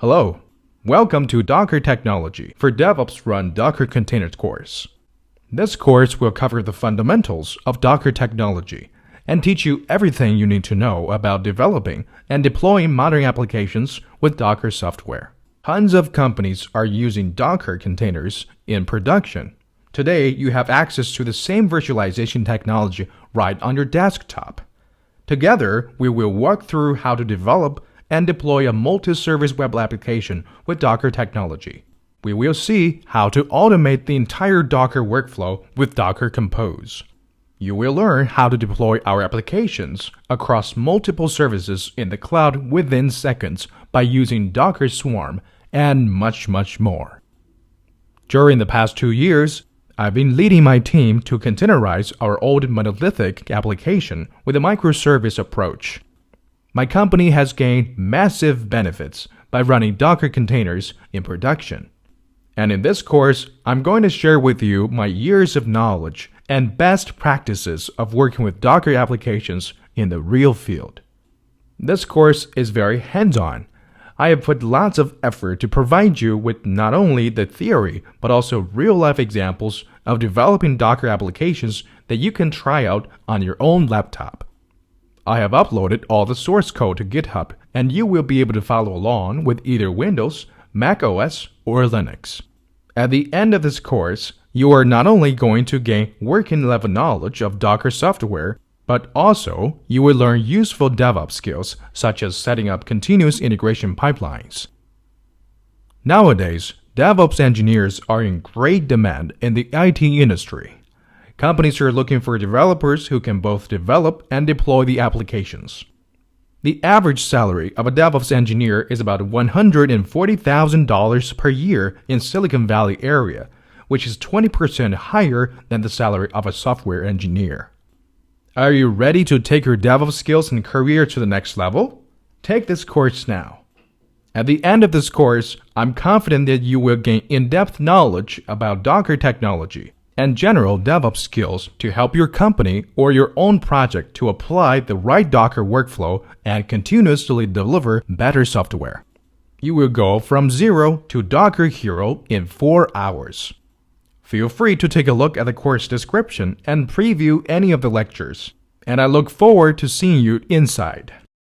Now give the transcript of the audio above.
Hello, welcome to Docker Technology for DevOps Run Docker Containers course. This course will cover the fundamentals of Docker technology and teach you everything you need to know about developing and deploying modern applications with Docker software. Tons of companies are using Docker containers in production. Today, you have access to the same virtualization technology right on your desktop. Together, we will walk through how to develop and deploy a multi-service web application with Docker technology. We will see how to automate the entire Docker workflow with Docker Compose. You will learn how to deploy our applications across multiple services in the cloud within seconds by using Docker Swarm and much more. During the past 2 years, I've been leading my team to containerize our old monolithic application with a microservice approach. My company has gained massive benefits by running Docker containers in production. And in this course, I'm going to share with you my years of knowledge and best practices of working with Docker applications in the real field. This course is very hands-on. I have put lots of effort to provide you with not only the theory, but also real-life examples of developing Docker applications that you can try out on your own laptop. I have uploaded all the source code to GitHub, and you will be able to follow along with either Windows, Mac OS, or Linux. At the end of this course, you are not only going to gain working-level knowledge of Docker software, but also you will learn useful DevOps skills such as setting up continuous integration pipelines. Nowadays, DevOps engineers are in great demand in the IT industry. Companies are looking for developers who can both develop and deploy the applications. The average salary of a DevOps engineer is about $140,000 per year in Silicon Valley area, which is 20% higher than the salary of a software engineer. Are you ready to take your DevOps skills and career to the next level? Take this course now. At the end of this course, I'm confident that you will gain in-depth knowledge about Docker technology and general DevOps skills to help your company or your own project to apply the right Docker workflow and continuously deliver better software. You will go from zero to Docker Hero in 4 hours. Feel free to take a look at the course description and preview any of the lectures, and I look forward to seeing you inside.